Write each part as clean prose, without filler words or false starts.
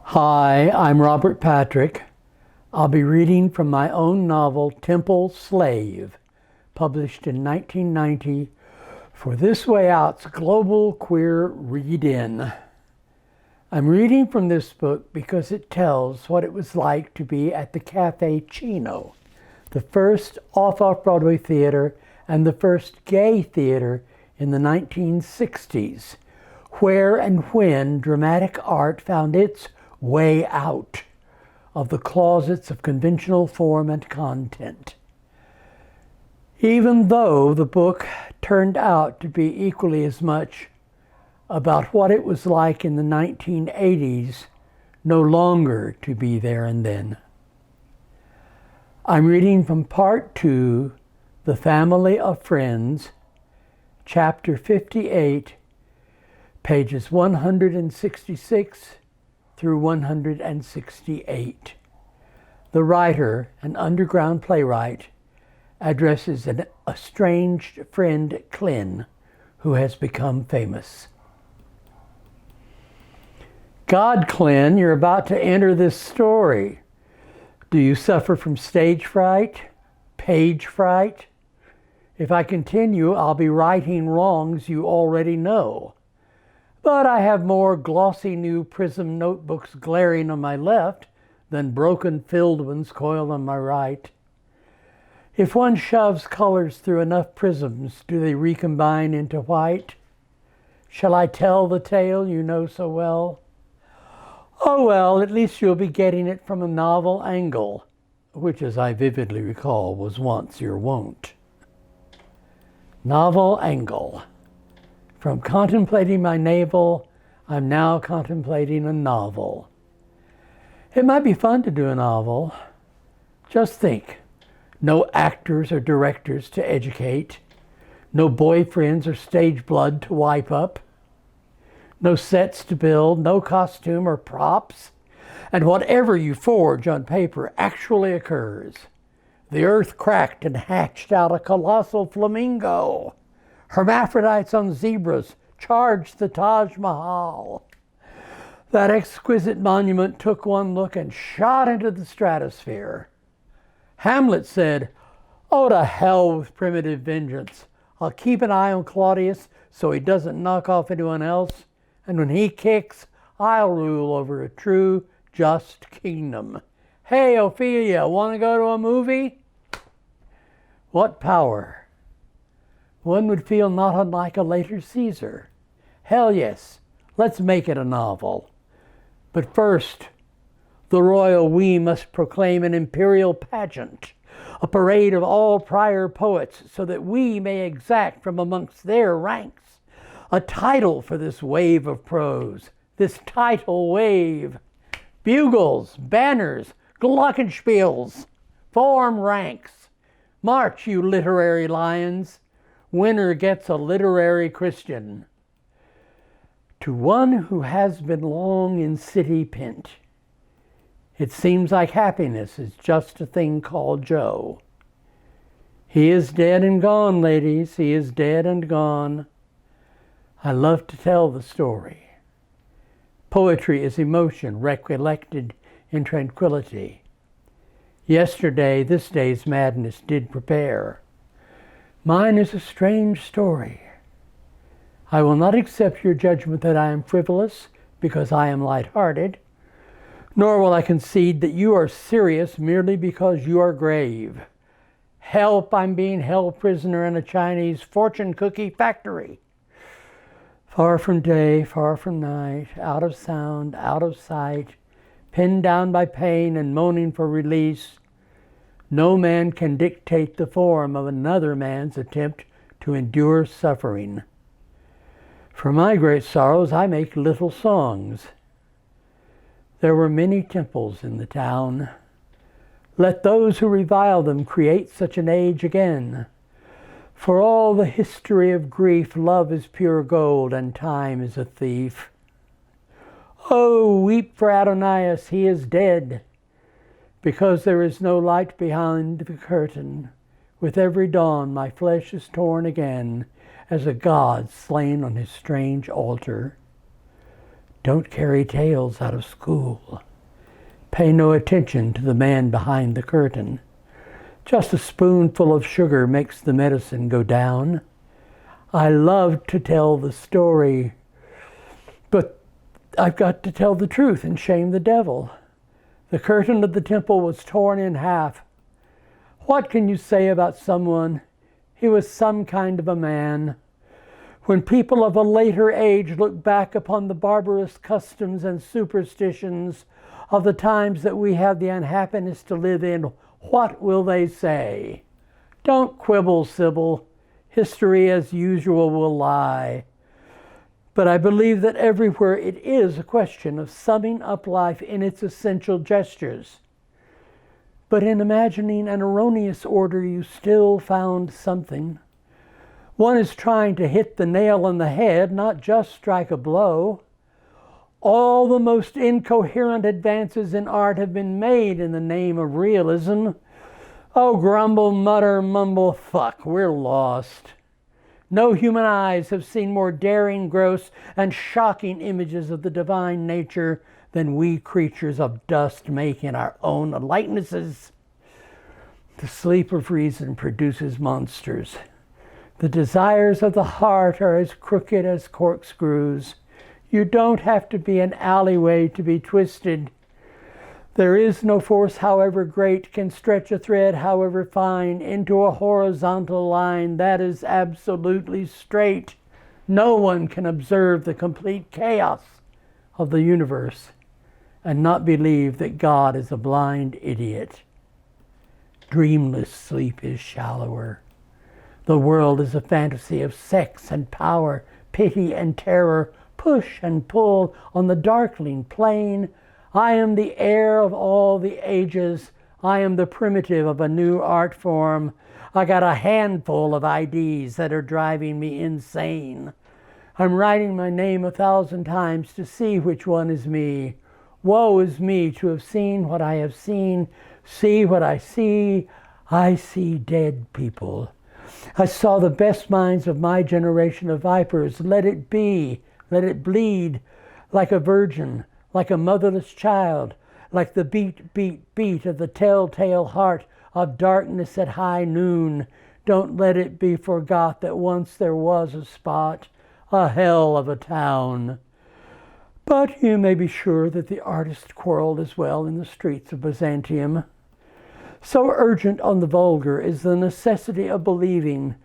Hi, I'm Robert Patrick. I'll be reading from my own novel, Temple Slave, published in 1990 for This Way Out's Global Queer Read-In. I'm reading from this book because it tells what it was like to be at the Cafe Chino, the first off-Broadway theater and the first gay theater in the 1960s, where and when dramatic art found its way out of the closets of conventional form and content. Even though the book turned out to be equally as much about what it was like in the 1980s, no longer to be there and then. I'm reading from Part 2, The Family of Friends, Chapter 58, pages 166 through 168. The writer, an underground playwright, addresses an estranged friend, Clint, who has become famous. God, Clint, you're about to enter this story. Do you suffer from stage fright? Page fright? If I continue, I'll be righting wrongs you already know. But I have more glossy new prism notebooks glaring on my left than broken filled ones coiled on my right. If one shoves colors through enough prisms, do they recombine into white? Shall I tell the tale you know so well? Oh well, at least you'll be getting it from a novel angle, which, as I vividly recall, was once your wont. Novel angle. From contemplating my navel, I'm now contemplating a novel. It might be fun to do a novel. Just think, no actors or directors to educate, no boyfriends or stage blood to wipe up, no sets to build, no costume or props, and whatever you forge on paper actually occurs. The earth cracked and hatched out a colossal flamingo. Hermaphrodites on zebras charged the Taj Mahal. That exquisite monument took one look and shot into the stratosphere. Hamlet said, "Oh, to hell with primitive vengeance. I'll keep an eye on Claudius so he doesn't knock off anyone else, and when he kicks, I'll rule over a true, just kingdom. Hey, Ophelia, want to go to a movie?" What power! One would feel not unlike a later Caesar. Hell yes, let's make it a novel. But first, the royal we must proclaim an imperial pageant, a parade of all prior poets, so that we may exact from amongst their ranks a title for this wave of prose, this tidal wave. Bugles, banners, glockenspiels, form ranks. March, you literary lions. Winner gets a literary Christian. To one who has been long in city pent, it seems like happiness is just a thing called Joe. He is dead and gone, ladies. He is dead and gone. I love to tell the story. Poetry is emotion recollected in tranquility. Yesterday, this day's madness did prepare. Mine is a strange story. I will not accept your judgment that I am frivolous because I am light-hearted, nor will I concede that you are serious merely because you are grave. Help, I'm being held prisoner in a Chinese fortune cookie factory. Far from day, far from night, out of sound, out of sight, pinned down by pain and moaning for release, no man can dictate the form of another man's attempt to endure suffering. For my great sorrows, I make little songs. There were many temples in the town. Let those who revile them create such an age again. For all the history of grief, love is pure gold and time is a thief. Oh, weep for Adonais, he is dead. Because there is no light behind the curtain, with every dawn my flesh is torn again, as a god slain on his strange altar. Don't carry tales out of school. Pay no attention to the man behind the curtain. Just a spoonful of sugar makes the medicine go down. I love to tell the story, but I've got to tell the truth and shame the devil. The curtain of the temple was torn in half. What can you say about someone? He was some kind of a man. When people of a later age look back upon the barbarous customs and superstitions of the times that we have the unhappiness to live in, what will they say? Don't quibble, Sybil. History, as usual, will lie. But I believe that everywhere it is a question of summing up life in its essential gestures. But in imagining an erroneous order, you still found something. One is trying to hit the nail on the head, not just strike a blow. All the most incoherent advances in art have been made in the name of realism. Oh, grumble, mutter, mumble, fuck, we're lost. No human eyes have seen more daring, gross, and shocking images of the divine nature than we creatures of dust make in our own likenesses. The sleep of reason produces monsters. The desires of the heart are as crooked as corkscrews. You don't have to be an alleyway to be twisted. There is no force, however great, can stretch a thread, however fine, into a horizontal line that is absolutely straight. No one can observe the complete chaos of the universe and not believe that God is a blind idiot. Dreamless sleep is shallower. The world is a fantasy of sex and power, pity and terror, push and pull on the darkling plain. I am the heir of all the ages. I am the primitive of a new art form. I got a handful of IDs that are driving me insane. I'm writing my name 1,000 times to see which one is me. Woe is me to have seen what I have seen, see what I see. I see dead people. I saw the best minds of my generation of vipers. Let it be, let it bleed, like a virgin, like a motherless child, like the beat, beat, beat of the telltale heart of darkness at high noon. Don't let it be forgot that once there was a spot, a hell of a town. But you may be sure that the artist quarreled as well in the streets of Byzantium. So urgent on the vulgar is the necessity of believing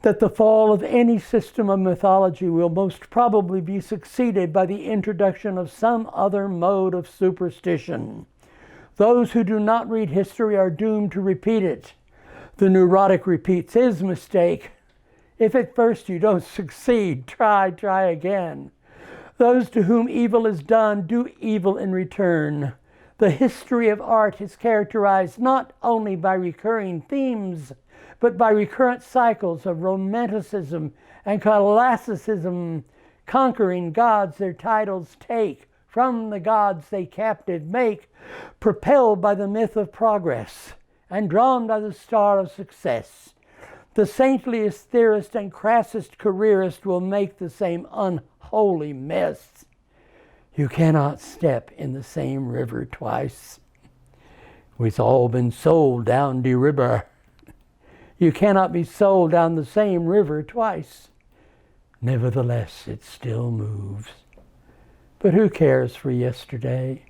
that the fall of any system of mythology will most probably be succeeded by the introduction of some other mode of superstition. Those who do not read history are doomed to repeat it. The neurotic repeats his mistake. If at first you don't succeed, try again. Those to whom evil is done do evil in return. The history of art is characterized not only by recurring themes, but by recurrent cycles of romanticism and classicism, conquering gods their titles take, from the gods they captive make, propelled by the myth of progress, and drawn by the star of success. The saintliest theorist and crassest careerist will make the same unholy mess. You cannot step in the same river twice. We've all been sold down the river. You cannot be sold down the same river twice. Nevertheless, it still moves. But who cares for yesterday?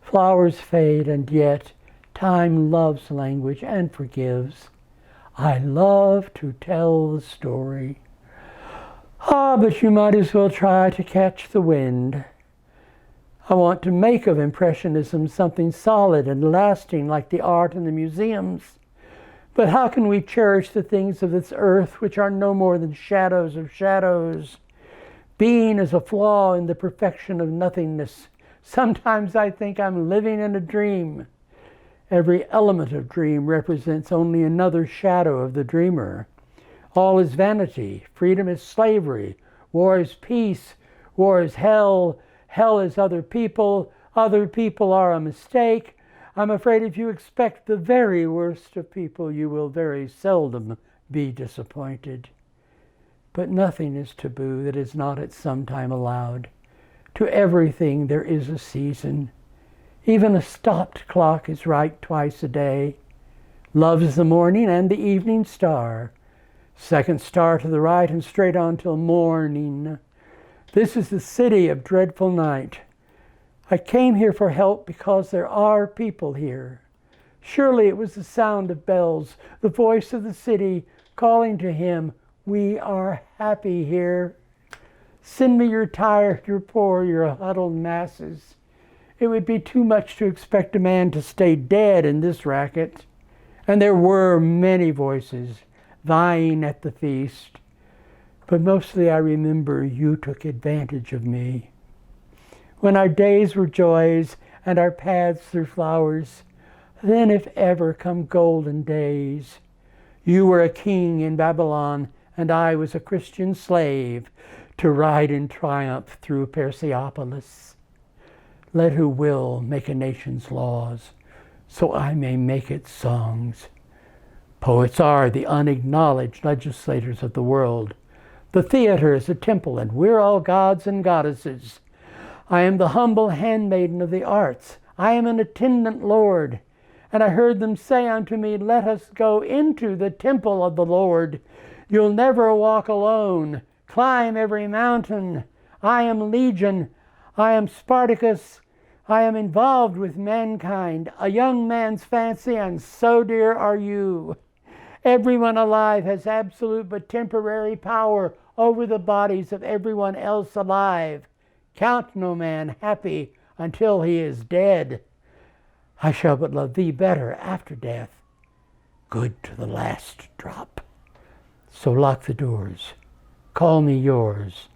Flowers fade, and yet time loves language and forgives. I love to tell the story. But you might as well try to catch the wind. I want to make of Impressionism something solid and lasting like the art in the museums. But how can we cherish the things of this earth which are no more than shadows of shadows? Being is a flaw in the perfection of nothingness. Sometimes I think I'm living in a dream. Every element of dream represents only another shadow of the dreamer. All is vanity. Freedom is slavery. War is peace. War is hell. Hell is other people. Other people are a mistake. I'm afraid if you expect the very worst of people, you will very seldom be disappointed. But nothing is taboo that is not at some time allowed To everything there is a season. Even a stopped clock is right twice a day. Love is the morning and the evening star. Second star to the right and straight on till morning. This is the city of dreadful night. I came here for help because there are people here. Surely it was the sound of bells, the voice of the city calling to him, we are happy here. Send me your tired, your poor, your huddled masses. It would be too much to expect a man to stay dead in this racket. And there were many voices vying at the feast. But mostly I remember you took advantage of me. When our days were joys and our paths through flowers, then if ever come golden days, you were a king in Babylon and I was a Christian slave to ride in triumph through Persepolis. Let who will make a nation's laws, so I may make its songs. Poets are the unacknowledged legislators of the world. The theater is a temple, and we're all gods and goddesses. I am the humble handmaiden of the arts. I am an attendant lord. And I heard them say unto me, let us go into the temple of the Lord. You'll never walk alone. Climb every mountain. I am Legion. I am Spartacus. I am involved with mankind, a young man's fancy, and so dear are you. Everyone alive has absolute but temporary power over the bodies of everyone else alive. Count no man happy until he is dead. I shall but love thee better after death, good to the last drop. So lock the doors, call me yours.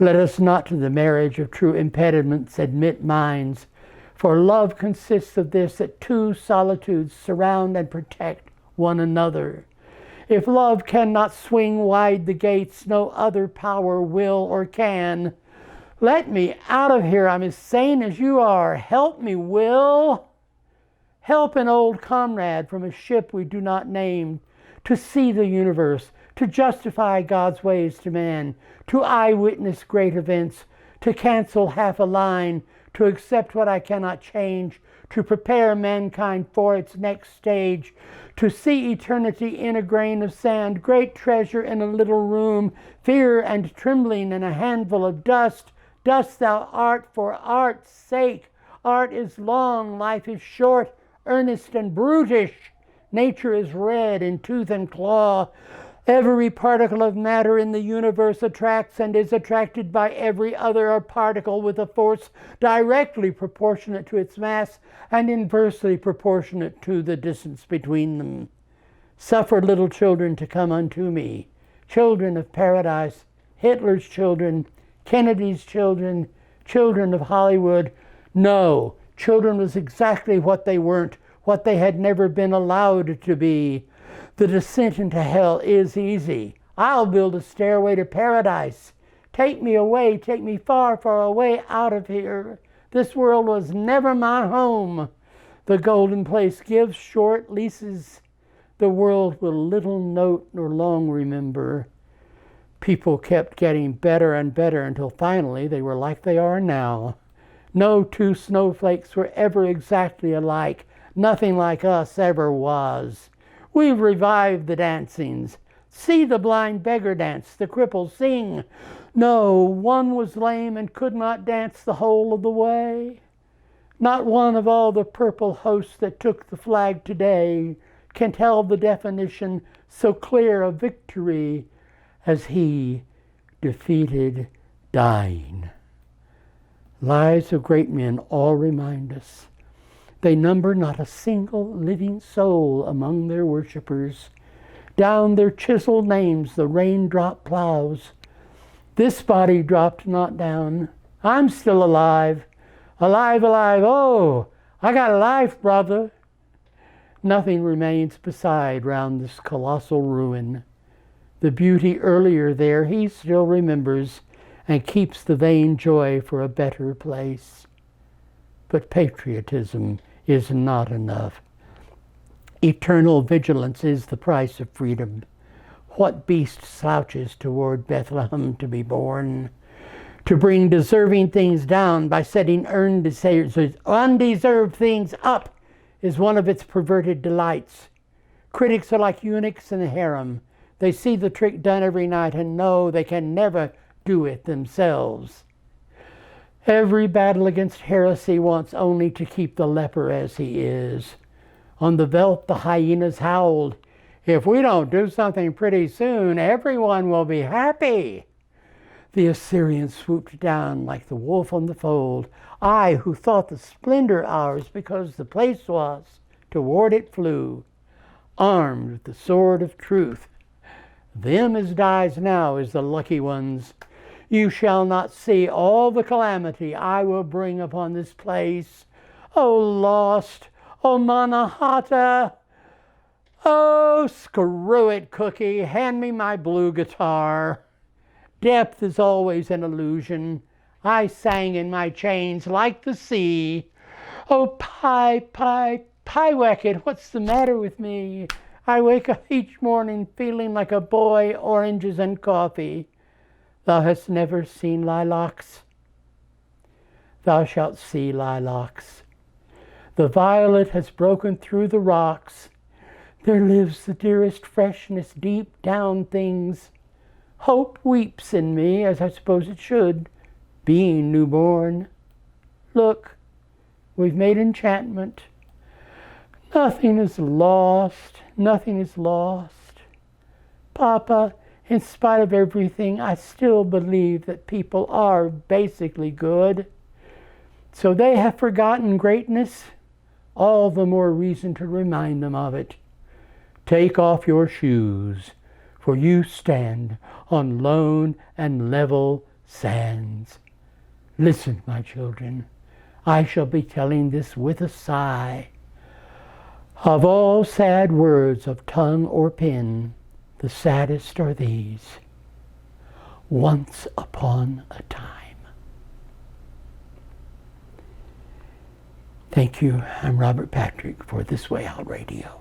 Let us not to the marriage of true impediments admit minds, for love consists of this, that two solitudes surround and protect one another. If love cannot swing wide the gates, no other power will or can. Let me out of here, I'm as sane as you are. Help me, Will. Help an old comrade from a ship we do not name, to see the universe, to justify God's ways to man, to eyewitness great events, to cancel half a line, to accept what I cannot change, to prepare mankind for its next stage, to see eternity in a grain of sand, great treasure in a little room, fear and trembling in a handful of dust. Dust thou art for art's sake. Art is long, life is short, earnest and brutish. Nature is red in tooth and claw. Every particle of matter in the universe attracts and is attracted by every other particle with a force directly proportionate to its mass and inversely proportionate to the distance between them. Suffer little children to come unto me, children of paradise, Hitler's children, Kennedy's children, children of Hollywood. No, children was exactly what they weren't, what they had never been allowed to be. The descent into hell is easy. I'll build a stairway to paradise. Take me away, take me far, far away out of here. This world was never my home. The golden place gives short leases. The world will little note nor long remember. People kept getting better and better until finally they were like they are now. No two snowflakes were ever exactly alike. Nothing like us ever was. We've revived the dancings. See the blind beggar dance, the cripple sing. No, one was lame and could not dance the whole of the way. Not one of all the purple hosts that took the flag today can tell the definition so clear of victory as he, defeated, dying. Lives of great men all remind us. They number not a single living soul among their worshippers. Down their chiseled names the raindrop plows. This body dropped not down. I'm still alive. Alive, alive. Oh, I got life, brother. Nothing remains beside round this colossal ruin. The beauty earlier there he still remembers and keeps the vain joy for a better place. But patriotism is not enough. Eternal vigilance is the price of freedom. What beast slouches toward Bethlehem to be born? To bring deserving things down by setting undeserved things up is one of its perverted delights. Critics are like eunuchs in a harem. They see the trick done every night and know they can never do it themselves. Every battle against heresy wants only to keep the leper as he is. On the veldt, the hyenas howled, "If we don't do something pretty soon, everyone will be happy." The Assyrian swooped down like the wolf on the fold. I, who thought the splendor ours because the place was, toward it flew, armed with the sword of truth. Them as dies now is the lucky ones. You shall not see all the calamity I will bring upon this place. O lost, O Mannahatta, oh, screw it, Cookie, hand me my blue guitar. Depth is always an illusion. I sang in my chains like the sea. Oh, Pyewacket, what's the matter with me? I wake up each morning feeling like a boy, oranges and coffee. Thou hast never seen lilacs. Thou shalt see lilacs. The violet has broken through the rocks. There lives the dearest freshness deep down things. Hope weeps in me, as I suppose it should, being newborn. Look, we've made enchantment. Nothing is lost. Nothing is lost. Papa, in spite of everything, I still believe that people are basically good. So they have forgotten greatness. All the more reason to remind them of it. Take off your shoes, for you stand on lone and level sands. Listen, my children, I shall be telling this with a sigh. Of all sad words of tongue or pen, the saddest are these: once upon a time. Thank you. I'm Robert Patrick for This Way Out Radio.